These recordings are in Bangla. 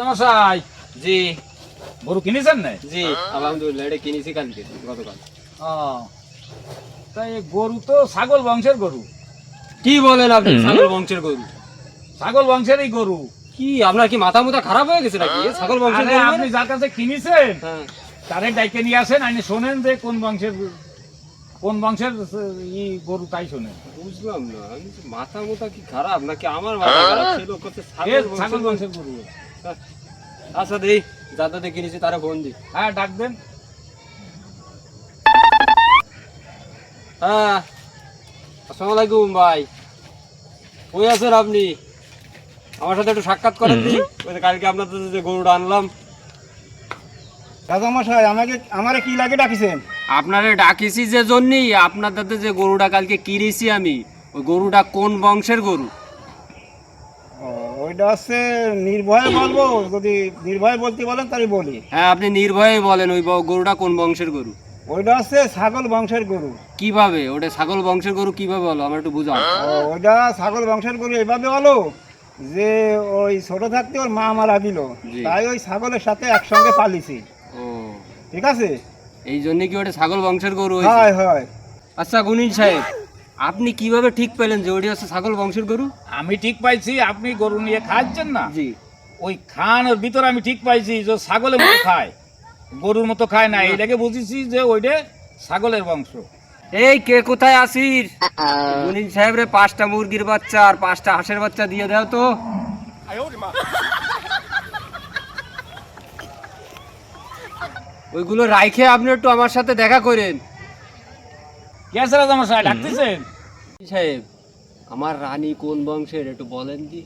মশাই জি গরু কিনেছেন না? জি আলহামদুলিল্লাহ, এটা কিনেছি কালকে, গতকাল। ও তাই গরু তো ছাগল বংশের গরু। কি বলেন আপনি? ছাগল বংশের গরু? ছাগল বংশেরই গরু। কি আপনার কি মাথা মুথা খারাপ হয়ে গেছে নাকি? ছাগল বংশের আরে গরু আপনি মানে? যার কাছে কিনেছেন হ্যাঁ। তারে ডাইকে নিয়ে আসেন, আইনে শোনেন যে কোন বংশের গরু তাই শোনেন। বুঝলাম না, আমি তো মাথা মুথা কি খারাপ নাকি আমার মাথা খারাপ? সে লোক করছে ছাগল বংশের গরু। আচ্ছা দেই, যাতে কিনেছি তারা ফোন দি। হ্যাঁ ডাক দেন। হ্যাঁ, আসসালামু আলাইকুম ভাই। কই আছেন আপনি? আমার সাথে একটু সাক্ষাৎ করেন দি। ওই যে কালকে আপনাদের যে গরুটা আনলাম। রাজামশাই আমারে কি লাগে ডাকিছেন? আপনারে ডাকিছি যে জন্যই, আপনাদের যে গরুটা কালকে কিনেছি আমি, ওই গরুটা কোন বংশের গরু? ও, ওইটা হচ্ছে নির্ভয়ে বলবো? যদি নির্ভয়ে বলতে বলেন তাহলে বলি। হ্যাঁ, আপনি নির্ভয়ে বলেন ওই গরুটা কোন বংশের গরু। ওইটা হচ্ছে ছাগল বংশের গরু। কিভাবে ওটা ছাগল বংশের গরু কিভাবে হলো আমার একটু বুঝাও। ওইটা ছাগল বংশের গরু এইভাবে হলো যে ওই ছোট থাকতে ওর মা মারা দিল, জি। তাই ওই ছাগলের সাথে একসঙ্গে পালিছি। ও, ঠিক আছে? এই জন্য কি ওটা ছাগল বংশের গরু হয়েছে? হয় হয়। আচ্ছা গুনিন সাহেব, আপনি কিভাবে ঠিক পেলেন যে ওটি হচ্ছে ছাগল বংশের গরু? আমি ঠিক পাইছি, আপনি গরু নিয়ে খাচ্ছেন না? জি। ওই খাওয়ানোর ভিতরে আমি ঠিক পাইছি যে ছাগলের মতো খায়, গরুর মতো খায় না। এটাকে বুঝেছি যে ওইটা ছাগলের বংশ। এই কে কোথায় আসির? গুনিন সাহেব রে 5টা মুরগির বাচ্চা আর 5টা হাঁসের বাচ্চা দিয়ে দাও তো। ওইগুলো রাইখে আপনি একটু আমার সাথে দেখা করেন। কে আছে রাজামশাই ডাকতেছেন? সাহেব, আমার রানী কোন বংশের একটু বলেন দি।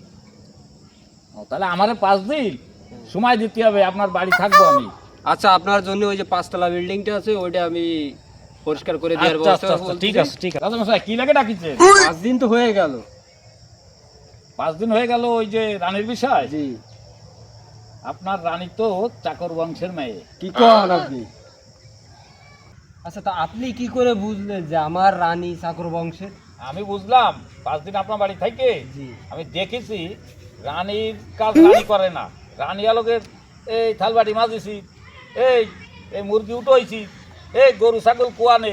ও, তাহলে আমারে 5 দিন সময় দিতে হবে, আপনার বাড়ি থাকবো আমি। আচ্ছা, আপনার জন্য ওই যে 5তলা বিল্ডিংটা আছে ওইটা আমি পরিষ্কার করে দেওয়ার আচ্ছা, ব্যবস্থা আচ্ছা, আচ্ছা, ঠিক আছে ঠিক আছে। রাজামশাই কি লাগে ডাকিছেন? 5 দিন তো হয়ে গেল। 5 দিন হয়ে গেল ওই যে রানীর বিষয়। জি। আপনার রানী তো চাকর বংশের মেয়ে। কি কন আপনি? আচ্ছা, তা আপনি কি করে বুঝলেন যে আমার রানী চাকর বংশের? আমি বুঝলাম 5 দিন আপনার বাড়ি থেকে জি। আমি দেখেছি রানীর কাজ রানী করে না। রানী আলোকের এই থালবাটি মাজিছি, এই এই মুরগি উঠোইছি, এই গরু ছাগল কুয়ানে,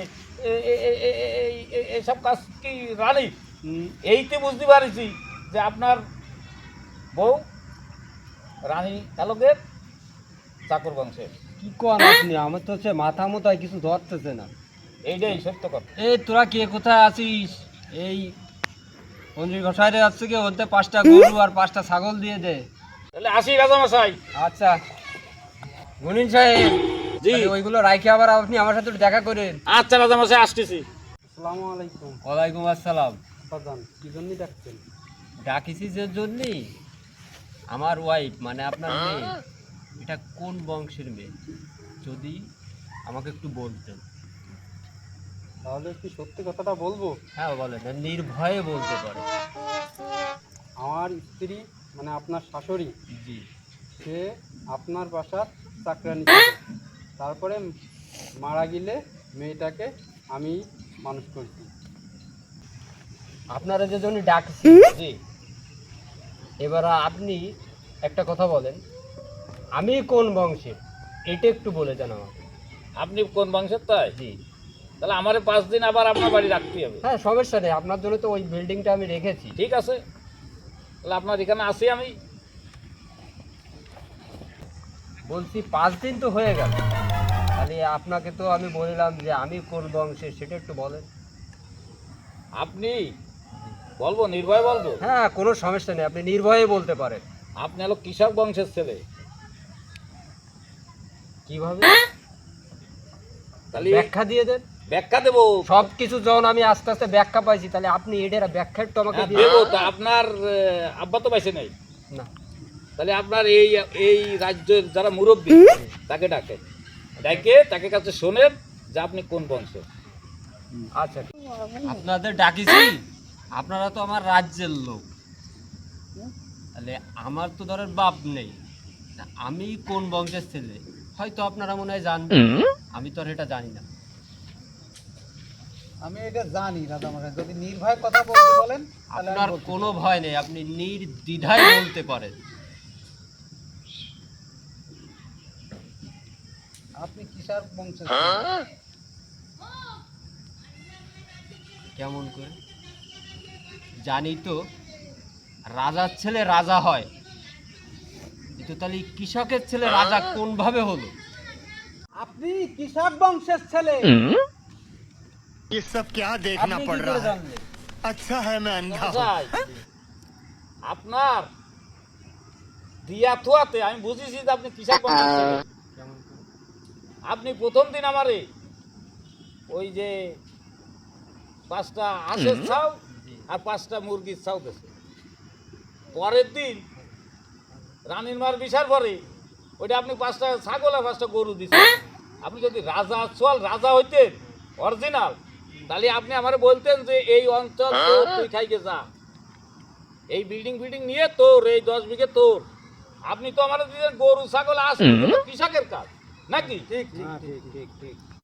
এইসব কাজ কি রানী? এইতে বুঝতে পারছি যে আপনার বউ রানী আলোকের চাকর বংশের। কি কন আপনি? আমার তো হচ্ছে মাথা মোতায় কিছু ধরতেছে না। এইটাই সত্য কথা। এই তোরা কে কোথায় আছিস? এই মন্দির ঘষাইরে যাচ্ছে কি ওতে 5টা গরু আর 5টা ছাগল দিয়ে দে। তাহলে আসি রাজামশাই। আচ্ছা গুনিন সাহেব, জি। তাহলে ওইগুলো রাইখে আবার আপনি আমার সাথে একটু দেখা করেন। আচ্ছা রাজামশাই আসতেছি। আসসালামু আলাইকুম। ওয়ালাইকুম আসসালাম। বাজান কি জন্য ডাকছেন? ডাকিছি যে জন্যই, আমার ওয়াইফ মানে আপনার মেয়ে, এটা কোন বংশের মেয়ে যদি আমাকে একটু বলতেন। তাহলে কি সত্যি কথাটা বলবো? হ্যাঁ বলেন, নির্ভয়ে বলতে পারে। আমার স্ত্রী মানে আপনার শাশুড়ি, জি। সে আপনার বাসার চাকরানি ছিল। তারপরে মারা গেলে মেয়েটাকে আমি মানুষ করছি। আপনারা যে জন্য ডাকছি, জি। এবার আপনি একটা কথা বলেন, আমি কোন বংশের এটা একটু বলে দেন আমাকে। আপনি কোন বংশের? তাই জি। তাহলে আমারে 5 দিন আবার আপনার বাড়ি রাখতে হবে। হ্যাঁ সমস্যা নেই, আপনার জন্য তো ওই বিল্ডিংটা আমি রেখেছি। ঠিক আছে, তাহলে আপনার এখানে আসি আমি। বলছি 5 দিন তো হয়ে গেল, তাহলে আপনাকে তো আমি বললাম যে আমি কোন বংশের সেটা একটু বলেন। আপনি বলবো, নির্ভয় বলবো? হ্যাঁ কোনো সমস্যা নেই, আপনি নির্ভয়ে বলতে পারেন। আপনি হলো কৃষক বংশের ছেলে। কিভাবে? তাহলে ব্যাখ্যা দিয়ে দেন। ব্যাখ্যা দেবো। সব কিছু যখন আমি আস্তে আস্তে ব্যাখ্যা পাইছি, তাহলে আপনি এটার ব্যাখ্যা একটু আমাকে হ্যাঁ, দিয়ে দেবো। তা আপনার আব্বা তো পাইছে নাই, না। তাহলে আপনার এই এই রাজ্যের যারা মুরব্বী তাকে ডাকে, ডাকে তাকে কাছে শোনেন যে আপনি কোন বংশের। আচ্ছা, আপনাদের ডাকিছি, আপনারা তো আমার রাজ্যের লোক, তাহলে আমার তো ধরেন বাপ নেই, তা আমি কোন বংশের ছেলে হয়তো আপনারা মনে হয় জানবেন, আমি তো আর এটা জানি না। আমি এটা জানি রাজামশাই, যদি নির্ভয় কথা বলতে বলেন তাহলে আমি আপনার বলতে কোনো ভয় নেই, আপনি নির্দ্বিধায় বলতে পারেন। আপনি কিসার বংশের কেমন করে জানি তো, রাজার ছেলে রাজা হয়, কিন্তু তাহলে কৃষকের ছেলে রাজা কোন ভাবে হলো? আপনি কৃষক বংশের ছেলে। ये सब क्या देखना আপনি पड़ কি रहा করে है? জানলেন? अच्छा है मैं अंधा हूँ। যাই। আপনার দিয়া থুয়াতে আমি বুঝেছি যে আপনি কৃষক বংশের ছেলে। কেমন করে? আপনি প্রথম দিন আমারে ওই যে 5টা হাঁসের ছাউ জি। আর 5টা মুরগির ছাউ দিয়েছে। পরের দিন রানীর মার বিশার পরে ওইটা আপনি 5টা ছাগল আর 5টা গরু দিচ্ছেন। আপনি যদি রাজা সোয়াল রাজা হইতেন অরিজিনাল, তাহলে আপনি আমারে বলতেন যে এই অঞ্চল তোর, তুই খাইকে যা, এই বিল্ডিং ফিল্ডিং নিয়ে তোর, এই 10 বিঘে তোর। আপনি তো আমার দিলেন গরু ছাগল আসে, কৃষকের কাজ নাকি? ঠিক ঠিক ঠিক ঠিক ঠিক